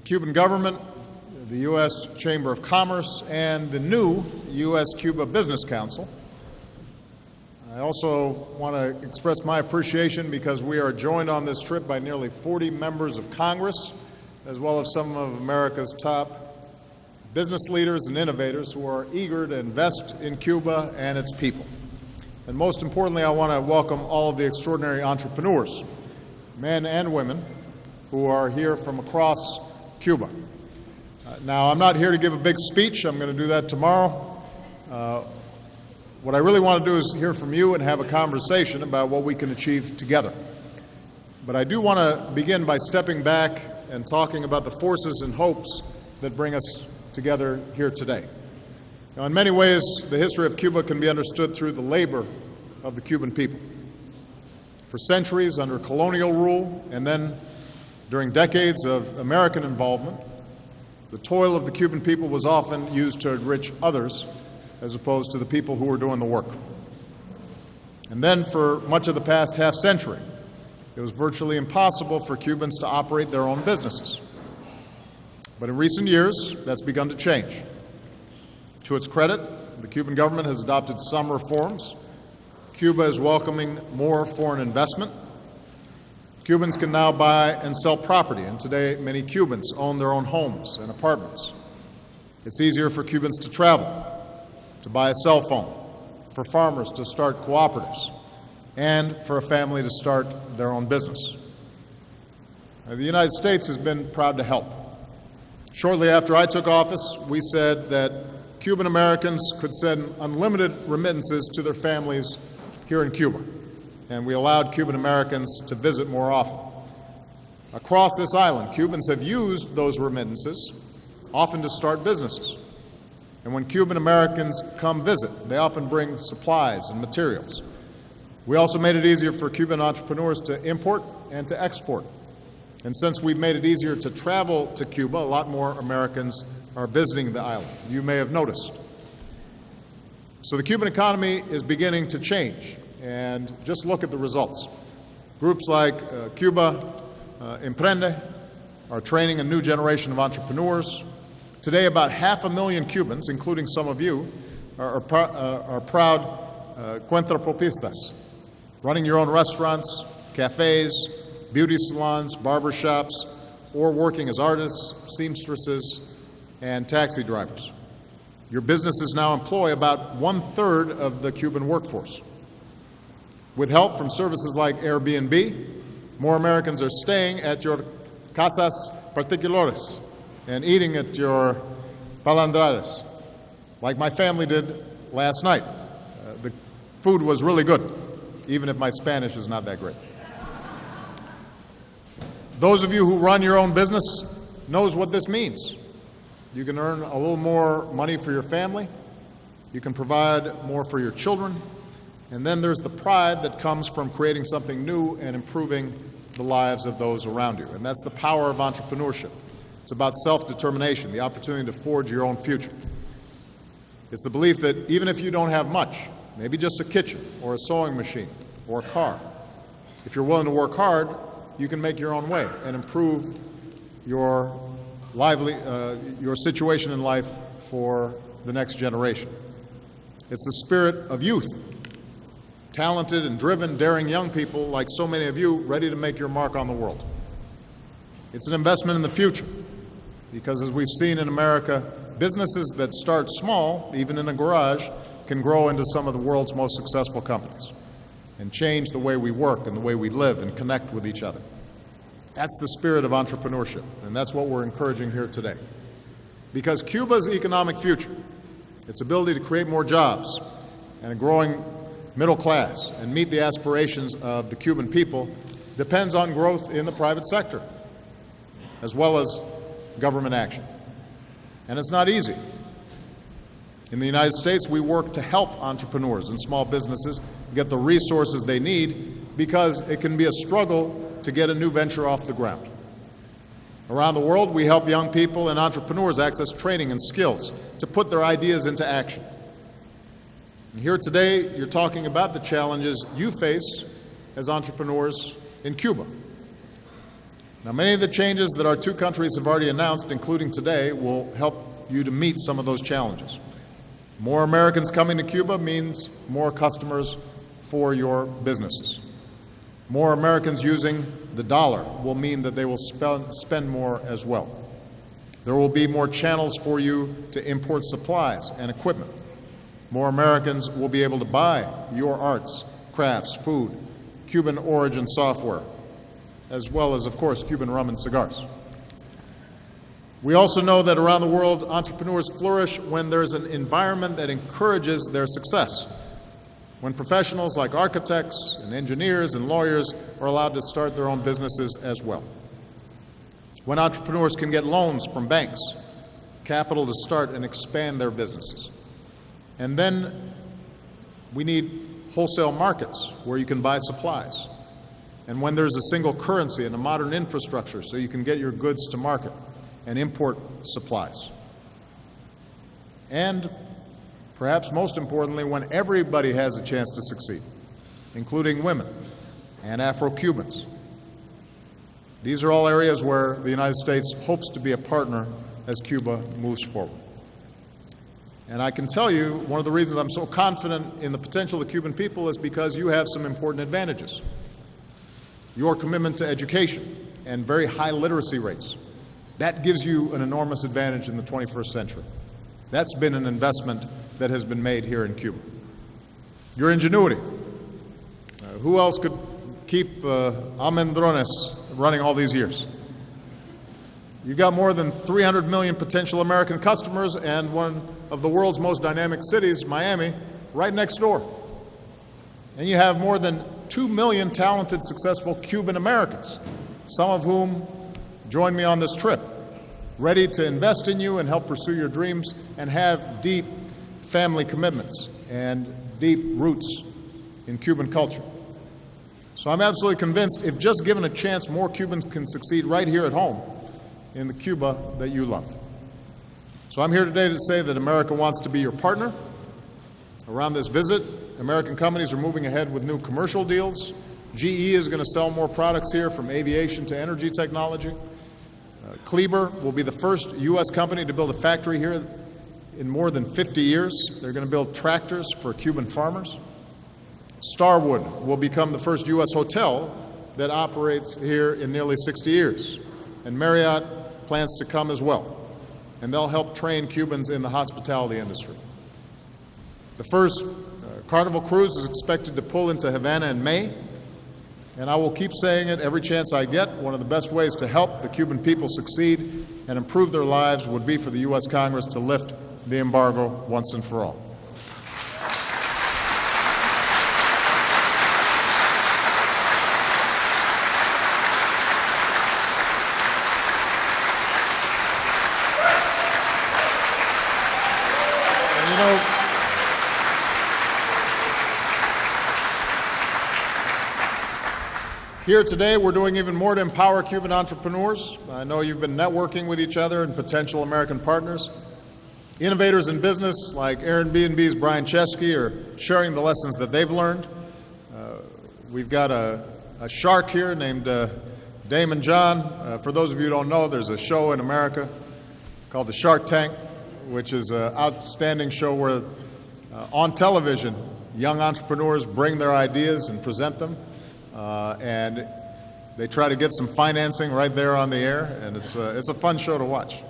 Cuban government, the U.S. Chamber of Commerce, and the new U.S.-Cuba Business Council. I also want to express my appreciation because we are joined on this trip by nearly 40 members of Congress, as well as some of America's top business leaders and innovators who are eager to invest in Cuba and its people. And most importantly, I want to welcome all of the extraordinary entrepreneurs, men and women, who are here from across Cuba. Now, I'm not here to give a big speech. I'm going to do that tomorrow. What I really want to do is hear from you and have a conversation about what we can achieve together. But I do want to begin by stepping back and talking about the forces and hopes that bring us together here today. Now, in many ways, the history of Cuba can be understood through the labor of the Cuban people. For centuries under colonial rule, and then during decades of American involvement, the toil of the Cuban people was often used to enrich others as opposed to the people who were doing the work. And then for much of the past half-century, it was virtually impossible for Cubans to operate their own businesses. But in recent years, that's begun to change. To its credit, the Cuban government has adopted some reforms. Cuba is welcoming more foreign investment. Cubans can now buy and sell property, and today many Cubans own their own homes and apartments. It's easier for Cubans to travel, to buy a cell phone, for farmers to start cooperatives, and for a family to start their own business. Now, the United States has been proud to help. Shortly after I took office, we said that Cuban-Americans could send unlimited remittances to their families here in Cuba, and we allowed Cuban-Americans to visit more often. Across this island, Cubans have used those remittances often to start businesses. And when Cuban-Americans come visit, they often bring supplies and materials. We also made it easier for Cuban entrepreneurs to import and to export. And since we've made it easier to travel to Cuba, a lot more Americans are visiting the island. You may have noticed. So the Cuban economy is beginning to change, and just look at the results. Groups like Cuba-American are training a new generation of entrepreneurs. Today, about 500,000 Cubans, including some of you, are proud cuentapropistas, running your own restaurants, cafes, beauty salons, barbershops, or working as artists, seamstresses, and taxi drivers. Your businesses now employ about 1/3 of the Cuban workforce. With help from services like Airbnb, more Americans are staying at your casas particulares and eating at your palandradas, like my family did last night. The food was really good, even if my Spanish is not that great. Those of you who run your own business knows what this means. You can earn a little more money for your family, you can provide more for your children, and then there's the pride that comes from creating something new and improving the lives of those around you. And that's the power of entrepreneurship. It's about self-determination, the opportunity to forge your own future. It's the belief that even if you don't have much, maybe just a kitchen or a sewing machine or a car, if you're willing to work hard, you can make your own way and improve your situation in life for the next generation. It's the spirit of youth, talented and driven, daring young people like so many of you, ready to make your mark on the world. It's an investment in the future, because as we've seen in America, businesses that start small, even in a garage, can grow into some of the world's most successful companies and change the way we work and the way we live and connect with each other. That's the spirit of entrepreneurship, and that's what we're encouraging here today. Because Cuba's economic future, its ability to create more jobs and a growing middle class and meet the aspirations of the Cuban people, depends on growth in the private sector, as well as government action. And it's not easy. In the United States, we work to help entrepreneurs and small businesses get the resources they need, because it can be a struggle to get a new venture off the ground. Around the world, we help young people and entrepreneurs access training and skills to put their ideas into action. And here today, you're talking about the challenges you face as entrepreneurs in Cuba. Now, many of the changes that our two countries have already announced, including today, will help you to meet some of those challenges. More Americans coming to Cuba means more customers for your businesses. More Americans using the dollar will mean that they will spend more as well. There will be more channels for you to import supplies and equipment. More Americans will be able to buy your arts, crafts, food, Cuban origin software, as well as, of course, Cuban rum and cigars. We also know that around the world, entrepreneurs flourish when there's an environment that encourages their success. When professionals like architects and engineers and lawyers are allowed to start their own businesses as well. When entrepreneurs can get loans from banks, capital to start and expand their businesses. And then we need wholesale markets where you can buy supplies. And when there's a single currency and a modern infrastructure so you can get your goods to market and import supplies. And perhaps most importantly, when everybody has a chance to succeed, including women and Afro-Cubans. These are all areas where the United States hopes to be a partner as Cuba moves forward. And I can tell you, one of the reasons I'm so confident in the potential of the Cuban people is because you have some important advantages. Your commitment to education and very high literacy rates. That gives you an enormous advantage in the 21st century. That's been an investment that has been made here in Cuba. Your ingenuity. Who else could keep Almendrones running all these years? You've got more than 300 million potential American customers and one of the world's most dynamic cities, Miami, right next door. And you have more than 2 million talented, successful Cuban-Americans, some of whom joined me on this trip, ready to invest in you and help pursue your dreams and have deep family commitments and deep roots in Cuban culture. So I'm absolutely convinced if just given a chance, more Cubans can succeed right here at home in the Cuba that you love. So I'm here today to say that America wants to be your partner. Around this visit, American companies are moving ahead with new commercial deals. GE is going to sell more products here, from aviation to energy technology. Kleber will be the first U.S. company to build a factory here in more than 50 years. They're going to build tractors for Cuban farmers. Starwood will become the first U.S. hotel that operates here in nearly 60 years. And Marriott plans to come as well. And they'll help train Cubans in the hospitality industry. The first Carnival cruise is expected to pull into Havana in May. And I will keep saying it every chance I get. One of the best ways to help the Cuban people succeed and improve their lives would be for the U.S. Congress to lift the embargo once and for all. And you know, here today, we're doing even more to empower Cuban entrepreneurs. I know you've been networking with each other and potential American partners. Innovators in business like Airbnb's Brian Chesky are sharing the lessons that they've learned. We've got a shark here named Damon John. For those of you who don't know, there's a show in America called the Shark Tank, which is an outstanding show where on television, young entrepreneurs bring their ideas and present them. And they try to get some financing right there on the air, and it's a fun show to watch.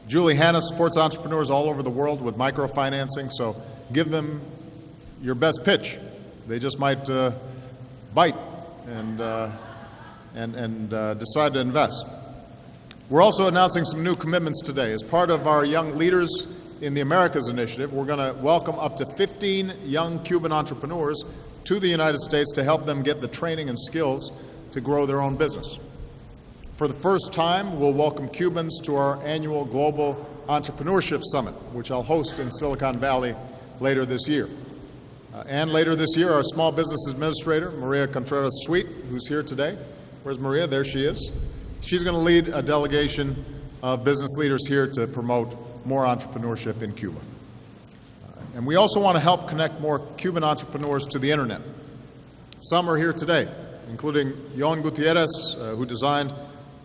Julie Hanna supports entrepreneurs all over the world with microfinancing, so give them your best pitch. They just might bite and decide to invest. We're also announcing some new commitments today. As part of our Young Leaders in the Americas initiative, we're going to welcome up to 15 young Cuban entrepreneurs to the United States to help them get the training and skills to grow their own business. For the first time, we'll welcome Cubans to our annual Global Entrepreneurship Summit, which I'll host in Silicon Valley later this year. And later this year, our Small Business Administrator, Maria Contreras-Sweet, who's here today. Where's Maria? There she is. She's going to lead a delegation of business leaders here to promote more entrepreneurship in Cuba. And we also want to help connect more Cuban entrepreneurs to the internet. Some are here today. including Yon Gutierrez, who designed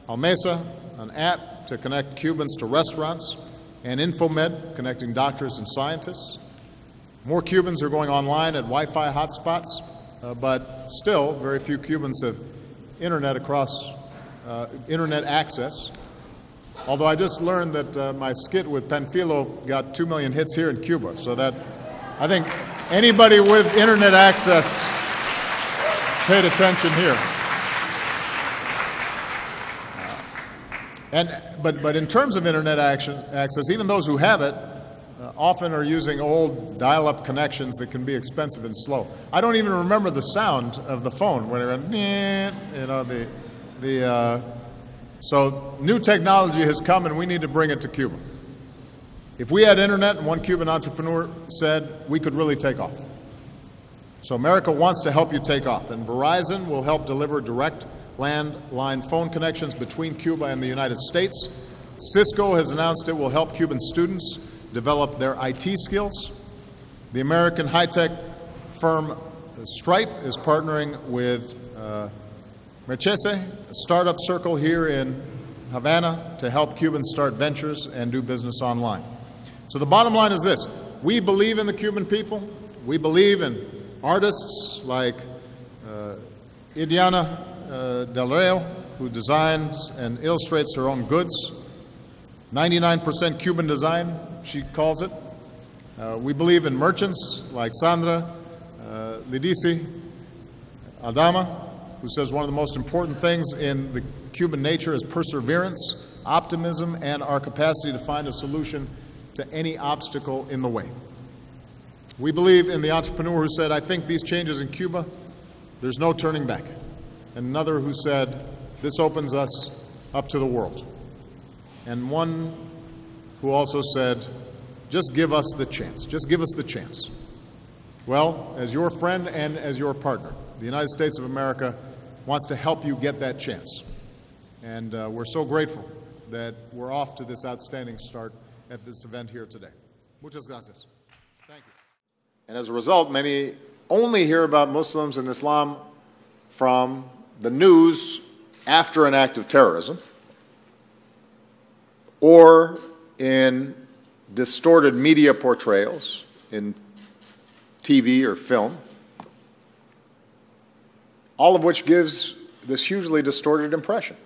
Almesa, an app to connect Cubans to restaurants, and Infomed, connecting doctors and scientists. More Cubans are going online at Wi-Fi hotspots, but still very few Cubans have internet access. Although I just learned that my skit with Panfilo got 2 million hits here in Cuba, so that I think anybody with internet access paid attention here. But in terms of internet access, even those who have it often are using old dial-up connections that can be expensive and slow. I don't even remember the sound of the phone when it went, so new technology has come and we need to bring it to Cuba. If we had internet, and one Cuban entrepreneur said, we could really take off. So America wants to help you take off, and Verizon will help deliver direct landline phone connections between Cuba and the United States. Cisco has announced it will help Cuban students develop their IT skills. The American high-tech firm Stripe is partnering with Merchese, a startup circle here in Havana, to help Cubans start ventures and do business online. So the bottom line is this: we believe in the Cuban people. We believe in artists like Idiana Del Reo, who designs and illustrates her own goods. 99% Cuban design, she calls it. We believe in merchants like Sandra Lidici Aldama, who says one of the most important things in the Cuban nature is perseverance, optimism, and our capacity to find a solution to any obstacle in the way. We believe in the entrepreneur who said, I think these changes in Cuba, there's no turning back. And another who said, this opens us up to the world. And one who also said, just give us the chance. Just give us the chance. Well, as your friend and as your partner, the United States of America wants to help you get that chance. And we're so grateful that we're off to this outstanding start at this event here today. Muchas gracias. Thank you. And as a result, many only hear about Muslims and Islam from the news after an act of terrorism or in distorted media portrayals in TV or film, all of which gives this hugely distorted impression.